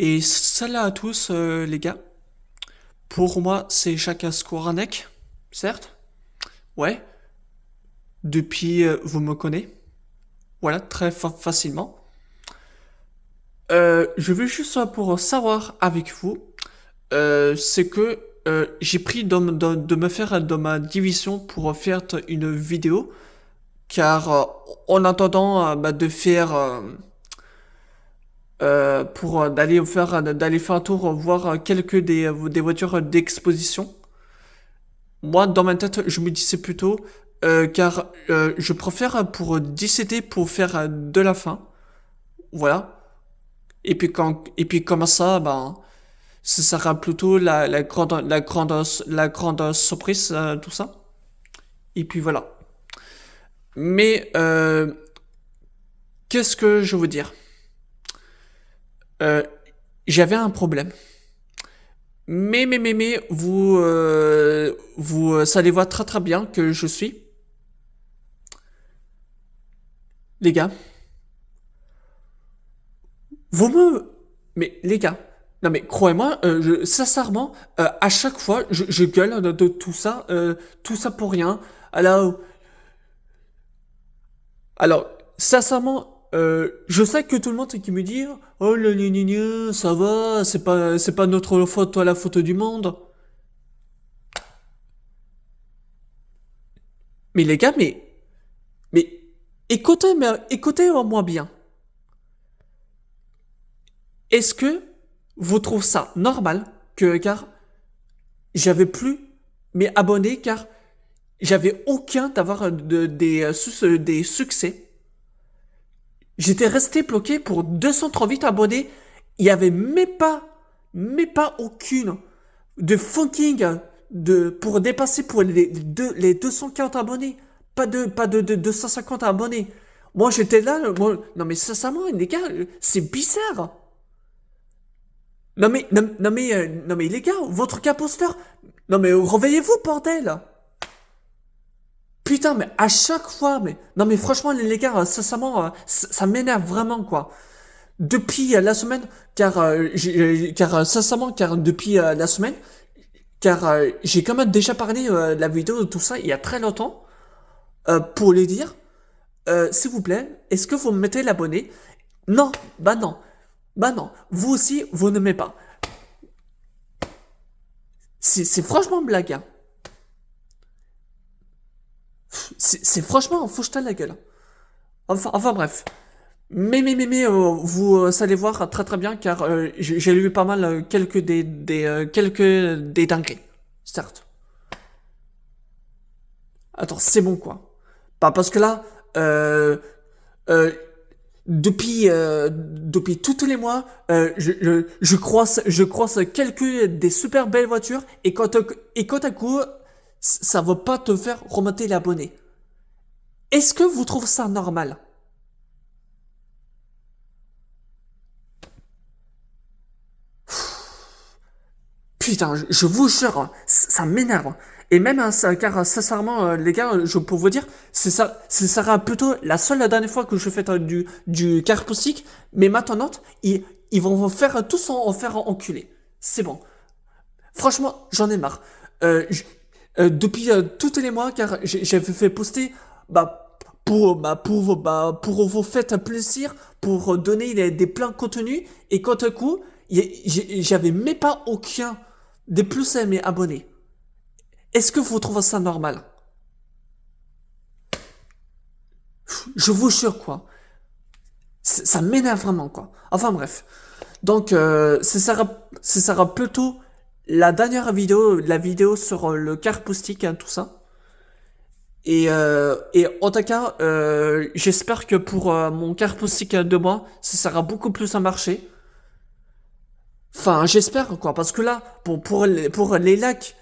Et salut à tous les gars. Pour moi, c'est Chaka Skoranek, certes. Ouais. Depuis, vous me connaissez. Voilà, très facilement. Je veux juste pour savoir avec vous, c'est que j'ai pris de me faire de ma division pour faire une vidéo, car en attendant de faire pour d'aller faire un tour voir quelques des voitures d'exposition. Moi, dans ma tête, je me disais plutôt, car je préfère pour décider pour faire de la fin, voilà. Et puis comme ça, ben, ce sera plutôt la grande surprise, tout ça. Et puis voilà. Mais qu'est-ce que je veux dire? Euh, J'avais un problème. Mais, vous savez voir très très bien que je suis, les gars. Vous me... Mais les gars, non mais croyez-moi, sincèrement, à chaque fois, je gueule de tout ça pour rien. Alors, alors sincèrement, je sais que tout le monde qui me dit, oh le ça va, c'est pas notre faute, toi la faute du monde. Mais les gars, mais écoutez-moi bien. Est-ce que vous trouvez ça normal que, car j'avais plus mes abonnés, car j'avais aucun d'avoir des succès. J'étais resté bloqué pour 238 abonnés. Il y avait mais pas aucune de funking pour dépasser pour les 240 abonnés. Pas de 250 abonnés. Moi, j'étais là, non mais sincèrement, les gars, c'est bizarre. Non mais les gars, votre caposteur, non mais réveillez-vous, bordel. Putain, mais à chaque fois, mais non mais franchement les gars, sincèrement, ça m'énerve vraiment quoi. Depuis la semaine, sincèrement, car depuis la semaine, car j'ai quand même déjà parlé de la vidéo de tout ça il y a très longtemps, pour les dire, s'il vous plaît, est-ce que vous me mettez l'abonné? Non, bah non, vous aussi vous ne m'aimez pas. C'est franchement une blague. Hein. C'est franchement, faut jeter la gueule. Enfin bref. Vous allez voir très très bien car j'ai lu pas mal quelques des dingueries, certes. Attends, c'est bon quoi. Pas parce que là, euh, depuis tous les mois, je croise quelques des super belles voitures et quand à coup, ça va pas te faire remonter l'abonné. Est-ce que vous trouvez ça normal? Putain, je vous jure, hein, ça m'énerve. Hein. Et même, hein, car sincèrement, les gars, je peux vous dire, ce sera plutôt la seule dernière fois que je fais du carpoustique, mais maintenant, ils vont vous faire tous en faire enculer. C'est bon. Franchement, j'en ai marre. Depuis tous les mois, car j'avais fait poster, pour vous faire plaisir, pour donner des plans contenus, et quant à coup, j'avais même pas aucun des plus à mes abonnés. Est-ce que vous trouvez ça normal? Je vous jure, quoi. Ça m'énerve vraiment, quoi. Enfin, bref. Donc, ce sera plutôt la dernière vidéo, la vidéo sur le carpoustique, hein, tout ça. Et en tout cas, j'espère que pour mon carpoustique de moi, ça sera beaucoup plus un marché. Enfin, j'espère, quoi, parce que là, pour les lacs,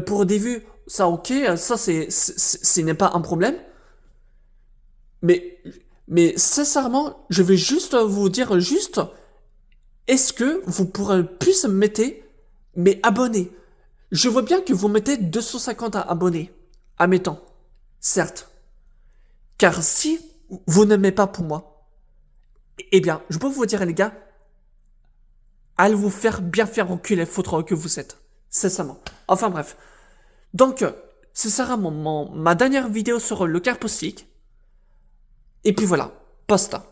pour des vues, ça ok, ça ce n'est pas un problème. Mais, mais sincèrement, je vais juste vous dire juste, est-ce que vous pourrez plus me mettre mes abonnés? Je vois bien que vous mettez 250 abonnés, admettons, certes. Car si vous ne m'aimez pas pour moi, eh bien, je peux vous dire les gars, Allez vous faire bien faire enculer foutre que vous êtes. Sincèrement. Enfin bref. Donc, ce sera ma dernière vidéo sur le carpostique. Et puis voilà. Basta.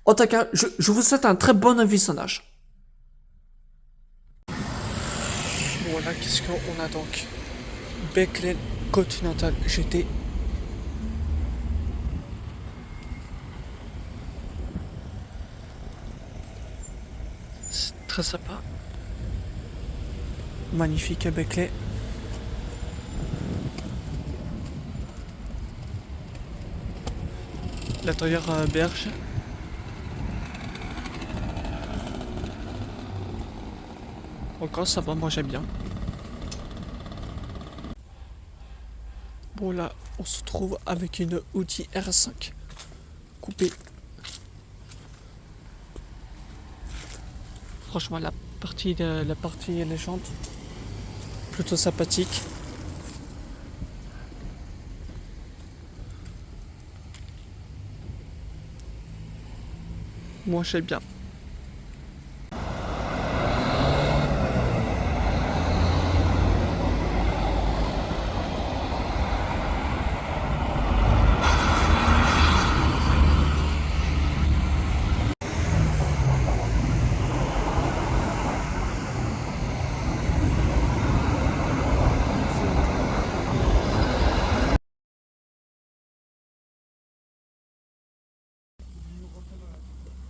En tout cas, je vous souhaite un très bon visionnage. Voilà, qu'est-ce qu'on a donc? Beclean Continental GT. C'est très sympa. Magnifique Beclean. L'intérieur berge. Encore ça va, moi j'aime bien. Bon là, on se trouve avec une Audi R5 coupée. Franchement, la partie légende, plutôt sympathique. Moi j'aime bien.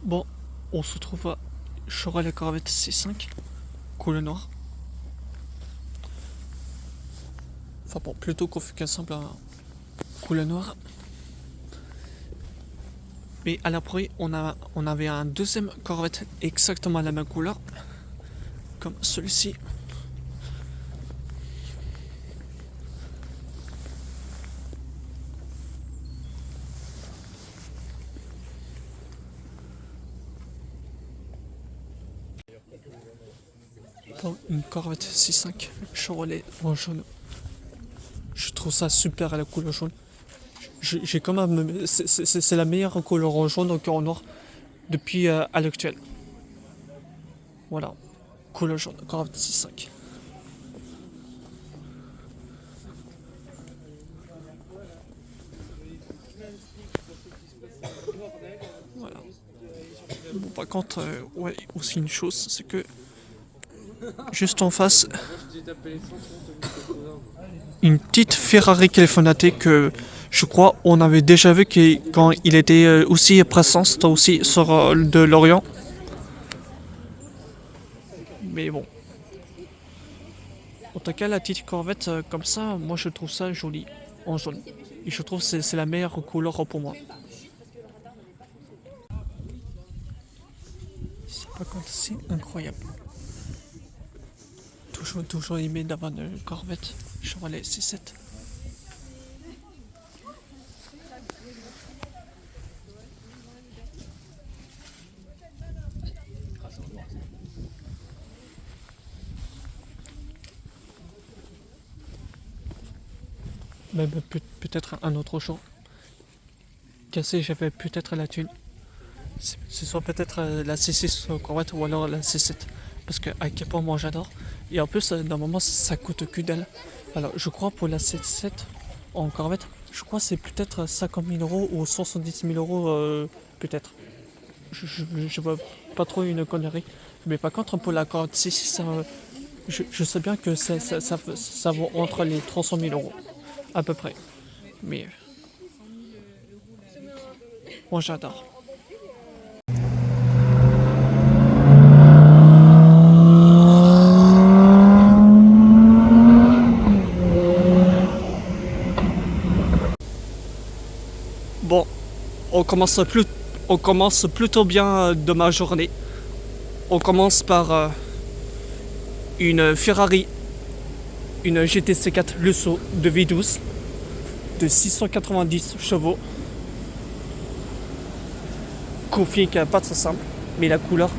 Bon, on se trouve à Chevrolet Corvette C5, couleur noire. Enfin bon, plutôt qu'ensemble à couleur noire. Mais à l'appareil, on avait un deuxième Corvette exactement la même couleur, comme celui-ci. Bon, une Corvette C5 Chevrolet en jaune. Je trouve ça super à la couleur jaune. J'ai quand même, c'est la meilleure couleur en jaune donc en noir depuis à l'actuel. Voilà, couleur jaune, Corvette C5. Voilà. Bon, par contre, ouais, aussi une chose, c'est que juste en face, une petite Ferrari Californate que je crois on avait déjà vu quand il était aussi présent, c'était aussi sur de l'Orient. Mais bon. En tout cas, la petite Corvette comme ça, moi je trouve ça joli en jaune. Et je trouve que c'est la meilleure couleur pour moi. C'est pas comme c'est incroyable. Toujours aimé d'avoir une Corvette Chevrolet C7. Même peut-être un autre jour. Cassé, j'avais peut-être la thune. Ce soit peut-être la C6 Corvette ou alors la C7. Parce que à quel point moi j'adore. Et en plus, normalement, ça coûte que dalle. Alors, je crois pour la C7 en Corvette, je crois que c'est peut-être 50 000 euros ou 70 000 euros, peut-être. Je vois pas trop une connerie. Mais par contre, pour la Corvette C6, je sais bien que ça vaut entre les 300 000 euros. À peu près. Mais moi j'adore. Bon, on commence plutôt bien de ma journée. On commence par une Ferrari, une GTC4 Lusso de V12 de 690 chevaux. Config pas très simple, mais la couleur,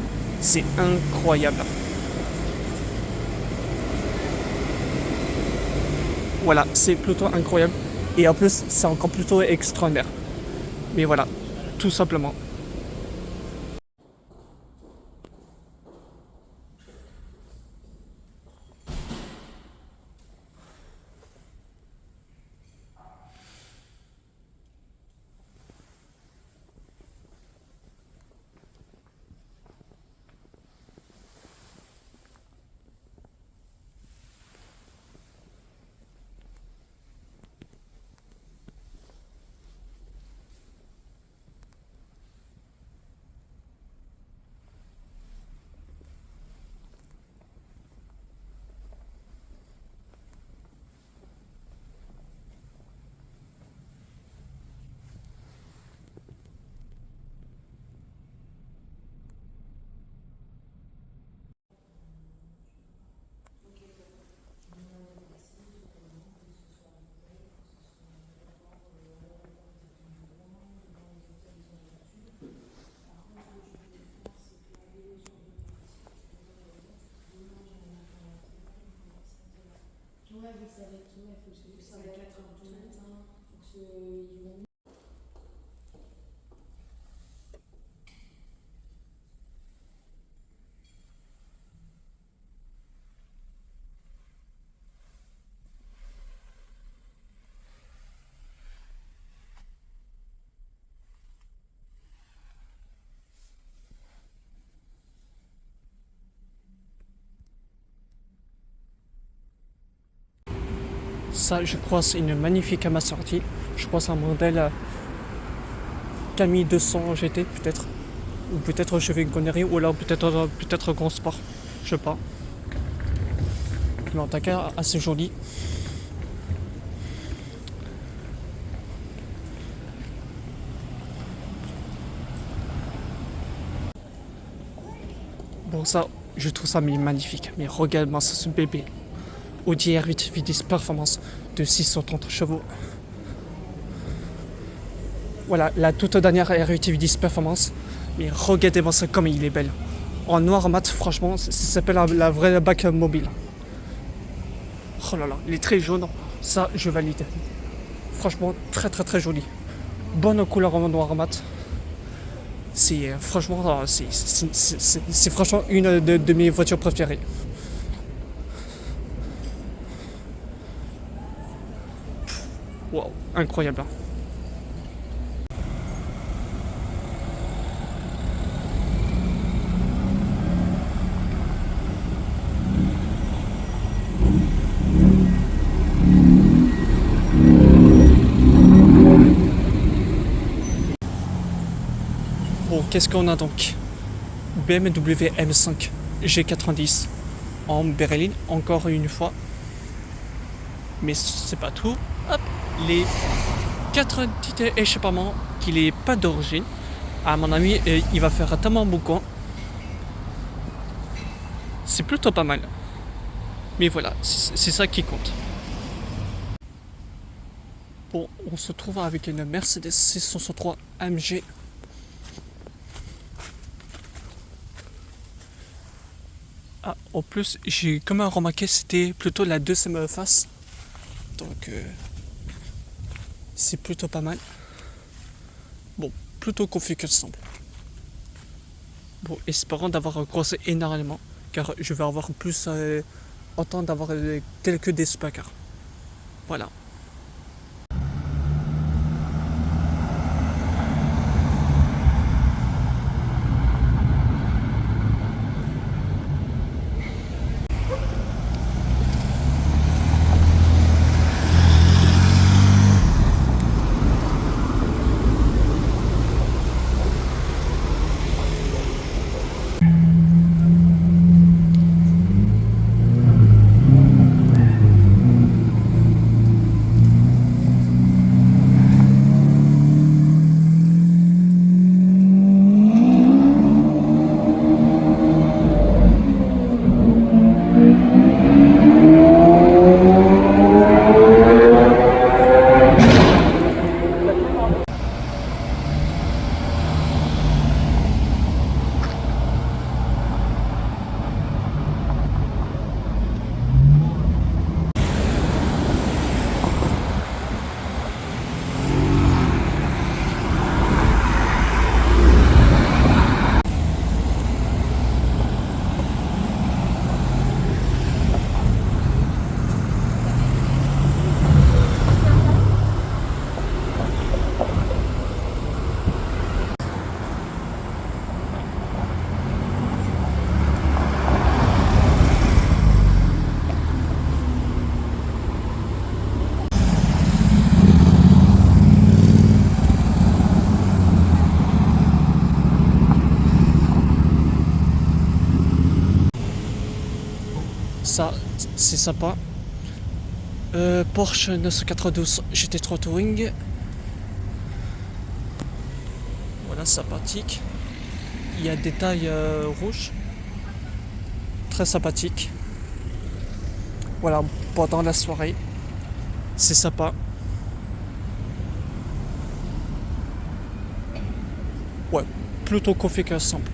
c'est incroyable. Voilà, c'est plutôt incroyable. Et en plus, c'est encore plutôt extraordinaire. Mais voilà, tout simplement. Ça, je crois, c'est une magnifique Ama sortie. Je crois que c'est un modèle Camille 200 GT, peut-être. Ou peut-être je fais une connerie, ou alors peut-être Grand Sport. Je sais pas. Mais en tout cas, assez joli. Bon, ça, je trouve ça magnifique. Mais regarde-moi ça, ce bébé. Audi R8 V10 Performance de 630 chevaux. Voilà, la toute dernière R8 V10 Performance. Mais regardez-moi ça comme il est belle. En noir mat, franchement, ça s'appelle la vraie bac mobile. Oh là là, il est très jaune. Ça, je valide. Franchement, très joli. Bonne couleur en noir mat. C'est franchement, c'est franchement une de mes voitures préférées. Wow, incroyable. Bon, qu'est-ce qu'on a donc? BMW M5 G90 en berline, encore une fois. Mais c'est pas tout. Hop, les 4 petits échappements qu'il n'est pas d'origine. À mon avis, il va faire tellement beaucoup. C'est plutôt pas mal. Mais voilà, c'est ça qui compte. Bon, on se trouve avec une Mercedes 663 AMG. Ah, en plus, j'ai quand même remarqué c'était plutôt la deuxième face. Donc, c'est plutôt pas mal. Bon, plutôt confus que semble. Bon, espérons d'avoir croisé énormément, car je vais avoir plus autant d'avoir quelques despacars. Voilà. Ça, c'est sympa. Porsche 992 GT3 Touring. Voilà, sympathique. Il y a des tailles rouges. Très sympathique. Voilà, pendant la soirée. C'est sympa. Ouais, plutôt config que simple.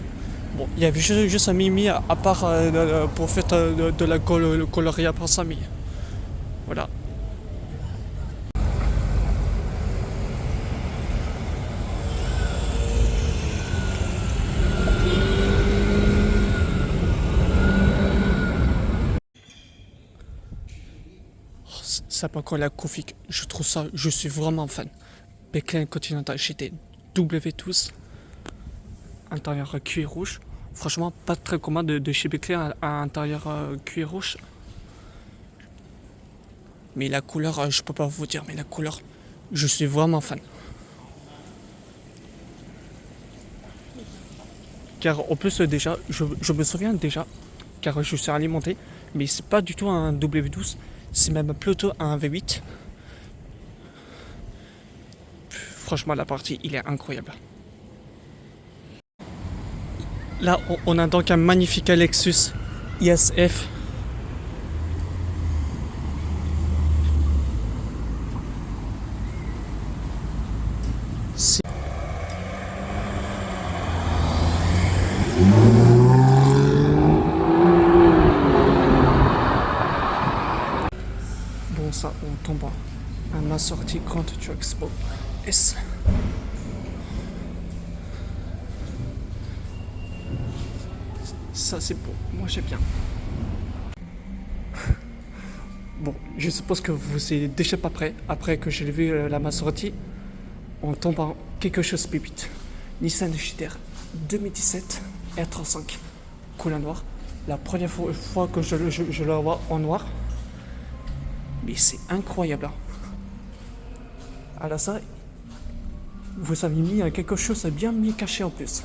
Bon, il y avait juste un Mimi à part pour faire de la coloria pour Samy. Voilà. Ça pas quoi la config, je trouve ça, je suis vraiment fan. Beclean Continental GT W12, intérieur cuir rouge. Franchement, pas très commun de chez Beclean à intérieur cuir rouge. Mais la couleur, je peux pas vous dire, mais la couleur, je suis vraiment fan. Car en plus déjà, je me souviens déjà, car je suis alimenté, mais c'est pas du tout un W12, c'est même plutôt un V8. Franchement, la partie, il est incroyable. Là, on a donc un magnifique Lexus ISF. Bon, ça, on tombe à ma sortie Grand Expo S. Ça, c'est beau. Moi, j'aime bien. Bon, je suppose que vous êtes déjà pas prêt. Après que j'ai vu la ma sortie, on tombe en quelque chose de pépite. Nissan GT-R 2017 R35 couleur noire. La première fois que je le vois en noir. Mais c'est incroyable. Hein. Alors ça, vous avez mis quelque chose de bien caché en plus.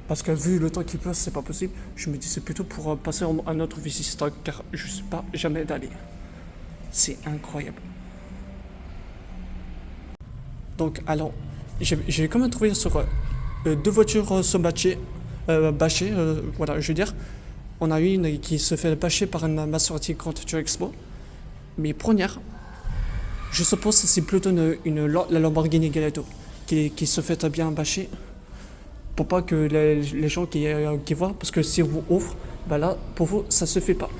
Parce que vu le temps qui passe, c'est pas possible. Je me dis c'est plutôt pour passer à notre visite stock car je sais pas jamais d'aller. C'est incroyable. Donc alors, j'ai quand même trouvé sur deux voitures se bâcher, voilà, je veux dire. On a une qui se fait bâcher par ma sortie Grand Tour Expo. Mais première, je suppose que c'est plutôt la Lamborghini Gallardo qui se fait bien bâcher. Pour pas que les gens qui voient, parce que si vous ouvrez, bah là, pour vous, ça se fait pas.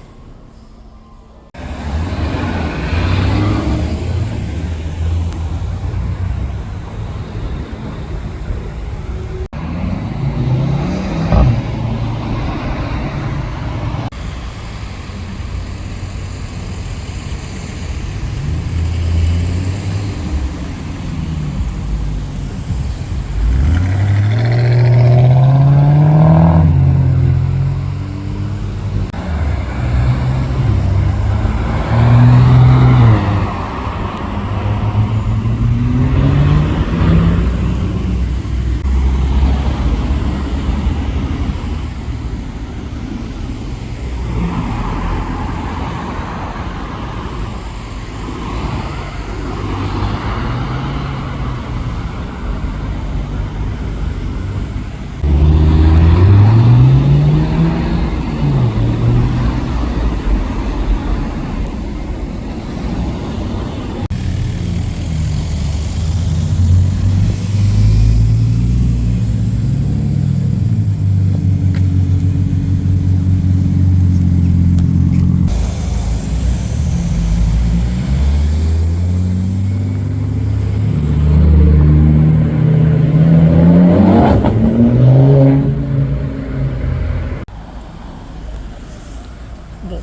Bon,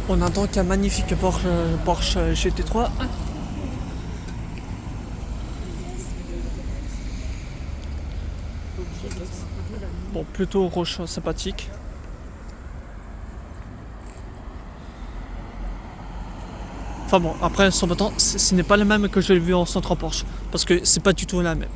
on a donc un magnifique Porsche GT3. Bon, plutôt rouge sympathique. Enfin bon, après, son bâton, ce n'est pas le même que j'ai vu en centre Porsche. Parce que c'est pas du tout la même.